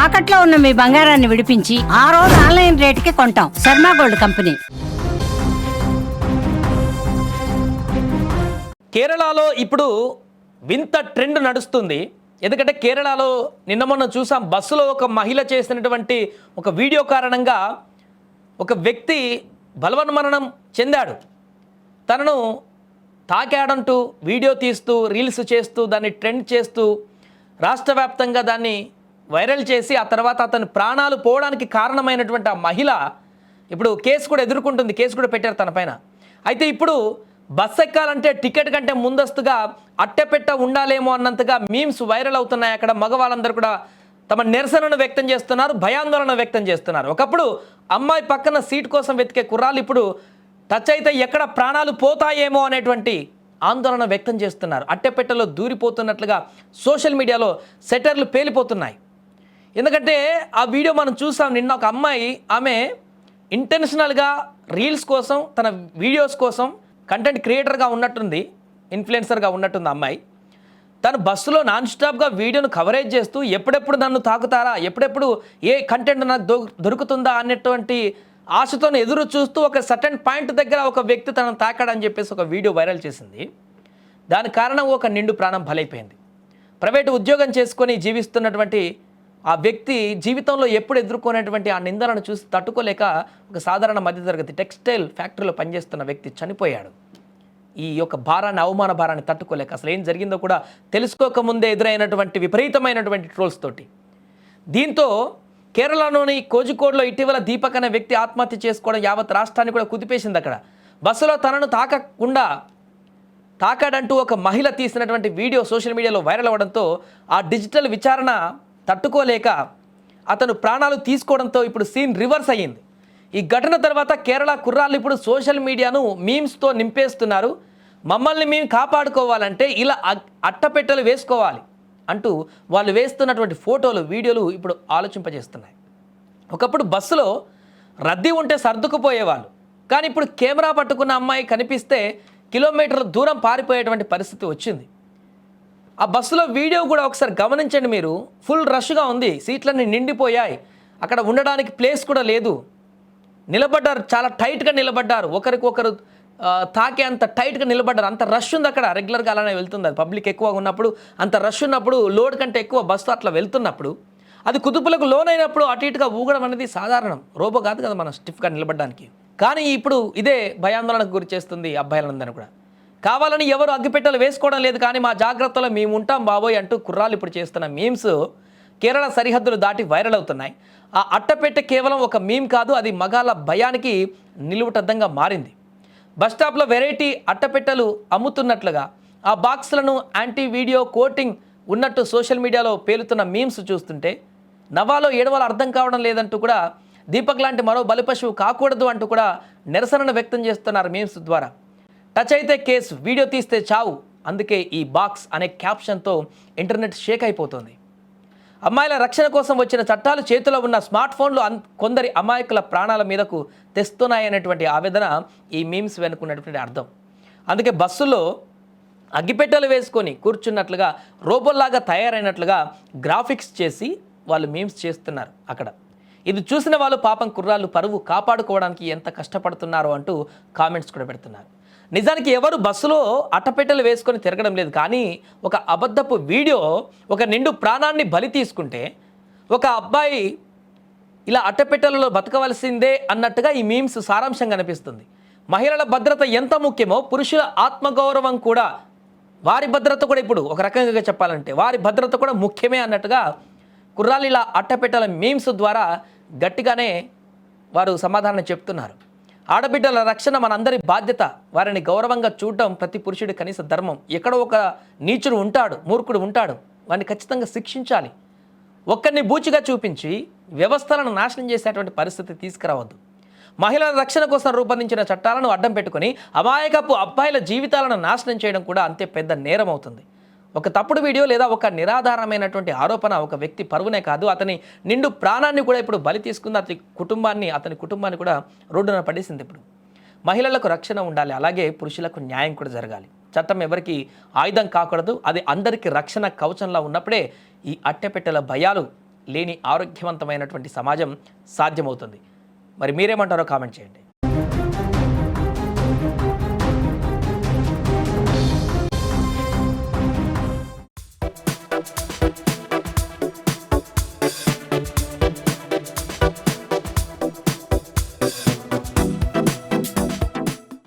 తాకట్లో ఉన్న మీ బంగారాన్ని విడిపించి ఆ రోజు ఆన్లైన్ రేటుకి కొంటాం. Sharma gold company. కేరళలో ఇప్పుడు వింత ట్రెండ్ నడుస్తుంది. ఎందుకంటే కేరళలో నిన్న మొన్న చూసాం, బస్సులో ఒక మహిళ చేసినటువంటి ఒక వీడియో కారణంగా ఒక వ్యక్తి బలవన్మరణం చెందాడు. తనను తాకాడంటూ వీడియో తీస్తూ రీల్స్ చేస్తూ దాన్ని ట్రెండ్ చేస్తూ రాష్ట్ర వ్యాప్తంగా దాన్ని వైరల్ చేసి ఆ తర్వాత అతని ప్రాణాలు పోవడానికి కారణమైనటువంటి ఆ మహిళ ఇప్పుడు కేసు కూడా ఎదుర్కొంటుంది. కేసు కూడా పెట్టారు తన పైన. అయితే ఇప్పుడు బస్ ఎక్కాలంటే టికెట్ కంటే ముందస్తుగా అట్టెపెట్ట ఉండాలేమో అన్నంతగా మీమ్స్ వైరల్ అవుతున్నాయి. అక్కడ మగవాళ్ళందరూ కూడా తమ నిరసనను వ్యక్తం చేస్తున్నారు, భయాందోళన వ్యక్తం చేస్తున్నారు. ఒకప్పుడు అమ్మాయి పక్కన సీట్ కోసం వెతికే కుర్రాళ్ళు ఇప్పుడు టచ్ అయితే ఎక్కడ ప్రాణాలు పోతాయేమో అనేటువంటి ఆందోళన వ్యక్తం చేస్తున్నారు. అట్టెపెట్టలో దూరిపోతున్నట్లుగా సోషల్ మీడియాలో సెటర్లు పేలిపోతున్నాయి. ఎందుకంటే ఆ వీడియో మనం చూసాం. నిన్న ఒక అమ్మాయి, ఆమె ఇంటెన్షనల్గా రీల్స్ కోసం, తన వీడియోస్ కోసం కంటెంట్ క్రియేటర్గా ఉన్నట్టుంది, ఇన్ఫ్లుయెన్సర్గా ఉన్నట్టుంది అమ్మాయి. తను బస్సులో నాన్ స్టాప్గా వీడియోను కవరేజ్ చేస్తూ ఎప్పుడెప్పుడు నన్ను తాకుతారా, ఎప్పుడెప్పుడు ఏ కంటెంట్ నాకు దొరుకుతుందా అనేటువంటి ఆశతో ఎదురు చూస్తూ ఒక సర్టెన్ పాయింట్ దగ్గర ఒక వ్యక్తి తనను తాకాడని చెప్పేసి ఒక వీడియో వైరల్ చేసింది. దాని కారణం ఒక నిండు ప్రాణం బలైపోయింది. ప్రైవేటు ఉద్యోగం చేసుకొని జీవిస్తున్నటువంటి ఆ వ్యక్తి జీవితంలో ఎప్పుడు ఎదుర్కొనేటువంటి ఆ నిందలను చూసి తట్టుకోలేక ఒక సాధారణ మధ్యతరగతి టెక్స్టైల్ ఫ్యాక్టరీలో పనిచేస్తున్న వ్యక్తి చనిపోయాడు. ఈ యొక్క భారాన్ని, అవమాన భారాన్ని తట్టుకోలేక, అసలు ఏం జరిగిందో కూడా తెలుసుకోకముందే ఎదురైనటువంటి విపరీతమైనటువంటి ట్రోల్స్ తోటి. దీంతో కేరళలోని కోజికోడ్లో ఇటీవల దీపక్ అనే వ్యక్తి ఆత్మహత్య చేసుకోవడం యావత్ రాష్ట్రాన్ని కూడా కుదిపేసింది. అక్కడ బస్సులో తనను తాకాడంటూ ఒక మహిళ తీసినటువంటి వీడియో సోషల్ మీడియాలో వైరల్ అవ్వడంతో ఆ డిజిటల్ విచారణ తట్టుకోలేక అతను ప్రాణాలు తీసుకోవడంతో ఇప్పుడు సీన్ రివర్స్ అయ్యింది. ఈ ఘటన తర్వాత కేరళ కుర్రాళ్ళు ఇప్పుడు సోషల్ మీడియాను మీమ్స్తో నింపేస్తున్నారు. మమ్మల్ని మేము కాపాడుకోవాలంటే ఇలా అట్టపెట్టెలు వేసుకోవాలి అంటూ వాళ్ళు వేస్తున్నటువంటి ఫోటోలు, వీడియోలు ఇప్పుడు ఆలోచింపజేస్తున్నాయి. ఒకప్పుడు బస్సులో రద్దీ ఉంటే సర్దుకుపోయేవాళ్ళు, కానీ ఇప్పుడు కెమెరా పట్టుకున్న అమ్మాయి కనిపిస్తే కిలోమీటర్ల దూరం పారిపోయేటువంటి పరిస్థితి వచ్చింది. ఆ బస్సులో వీడియో కూడా ఒకసారి గమనించండి మీరు. ఫుల్ రష్గా ఉంది, సీట్లన్నీ నిండిపోయాయి, అక్కడ ఉండడానికి ప్లేస్ కూడా లేదు. నిలబడ్డారు, చాలా టైట్గా నిలబడ్డారు, ఒకరికొకరు తాకే అంత టైట్గా నిలబడ్డారు. అంత రష్ ఉంది అక్కడ. రెగ్యులర్గా అలానే వెళ్తుంది. అది పబ్లిక్ ఎక్కువగా ఉన్నప్పుడు, అంత రష్ ఉన్నప్పుడు, లోడ్ కంటే ఎక్కువ బస్సు అట్లా వెళ్తున్నప్పుడు, అది కుదుపులకు లోనైనప్పుడు అటు ఇటుగా ఊగడం అనేది సాధారణం. రోబో కాదు కదా మనం స్టిఫ్గా నిలబడడానికి. కానీ ఇప్పుడు ఇదే భయాందోళనకు గురి చేస్తుంది అబ్బాయిలందరినీ కూడా. కావాలని ఎవరు అగ్గిపెట్టెలు వేసుకోవడం లేదు, కానీ మా జాగ్రత్తలో మేము ఉంటాం బాబోయ్ అంటూ కుర్రాళ్ళు ఇప్పుడు చేస్తున్న మీమ్స్ కేరళ సరిహద్దులు దాటి వైరల్ అవుతున్నాయి. ఆ అట్టపెట్టె కేవలం ఒక మీమ్ కాదు, అది మగాళ్ళ భయానికి నిలువుటద్దంగా మారింది. బస్టాప్లో వెరైటీ అట్టపెట్టెలు అమ్ముతున్నట్లుగా ఆ బాక్స్లను యాంటీ వీడియో కోటింగ్ ఉన్నట్టు సోషల్ మీడియాలో పేలుతున్న మీమ్స్ చూస్తుంటే నవ్వాలో ఏడవాలో అర్థం కావడం లేదంటూ కూడా, దీపక్ లాంటి మరో బలిపశువు కాకూడదు అంటూ కూడా నిరసనను వ్యక్తం చేస్తున్నారు మీమ్స్ ద్వారా. టచ్ అయితే కేసు, వీడియో తీస్తే చావు, అందుకే ఈ బాక్స్ అనే క్యాప్షన్తో ఇంటర్నెట్ షేక్ అయిపోతుంది. అమ్మాయిల రక్షణ కోసం వచ్చిన చట్టాలు చేతిలో ఉన్న స్మార్ట్ ఫోన్లు కొందరి అమాయకుల ప్రాణాల మీదకు తెస్తున్నాయనేటువంటి ఆవేదన ఈ మీమ్స్ వెనుకున్నటువంటి అర్థం. అందుకే బస్సులో అగ్గిపెట్టెలు వేసుకొని కూర్చున్నట్లుగా, రోబోల్లాగా తయారైనట్లుగా గ్రాఫిక్స్ చేసి వాళ్ళు మీమ్స్ చేస్తున్నారు అక్కడ. ఇది చూసిన వాళ్ళు పాపం కుర్రాళ్ళు పరువు కాపాడుకోవడానికి ఎంత కష్టపడుతున్నారో అంటూ కామెంట్స్ కూడా పెడుతున్నారు. నిజానికి ఎవరు బస్సులో అట్టపెట్టెలు వేసుకొని తిరగడం లేదు, కానీ ఒక అబద్ధపు వీడియో ఒక నిండు ప్రాణాన్ని బలి తీసుకుంటే ఒక అబ్బాయి ఇలా అట్టపెట్టెలలో బతకవలసిందే అన్నట్టుగా ఈ మీమ్స్ సారాంశం కనిపిస్తుంది. మహిళల భద్రత ఎంత ముఖ్యమో పురుషుల ఆత్మగౌరవం కూడా, వారి భద్రత కూడా ఇప్పుడు ఒక రకంగా చెప్పాలంటే వారి భద్రత కూడా ముఖ్యమే అన్నట్టుగా కుర్రాళ్ళు ఇలా అట్టపెట్టెల మీమ్స్ ద్వారా గట్టిగానే వారు సమాధానం చెప్తున్నారు. ఆడబిడ్డల రక్షణ మనందరి బాధ్యత, వారిని గౌరవంగా చూడటం ప్రతి పురుషుడి కనీస ధర్మం. ఎక్కడో ఒక నీచుడు ఉంటాడు, మూర్ఖుడు ఉంటాడు, వాడిని ఖచ్చితంగా శిక్షించాలి. ఒక్కరిని బూచిగా చూపించి వ్యవస్థలను నాశనం చేసేటువంటి పరిస్థితి తీసుకురావద్దు. మహిళల రక్షణ కోసం రూపొందించిన చట్టాలను అడ్డం పెట్టుకుని అమాయకపు అబ్బాయిల జీవితాలను నాశనం చేయడం కూడా అంతే పెద్ద నేరం అవుతుంది. ఒక తప్పుడు వీడియో లేదా ఒక నిరాధారమైనటువంటి ఆరోపణ ఒక వ్యక్తి పరువునే కాదు, అతని నిండు ప్రాణాన్ని కూడా ఇప్పుడు బలి తీసుకుంది. అతని కుటుంబాన్ని కూడా రోడ్డున పడేసింది. ఇప్పుడు మహిళలకు రక్షణ ఉండాలి, అలాగే పురుషులకు న్యాయం కూడా జరగాలి. చట్టం ఎవరికి ఆయుధం కాకూడదు, అది అందరికీ రక్షణ కవచంలా ఉన్నప్పుడే ఈ అట్టెపెట్టెల భయాలు లేని ఆరోగ్యవంతమైనటువంటి సమాజం సాధ్యమవుతుంది. మరి మీరేమంటారో కామెంట్ చేయండి.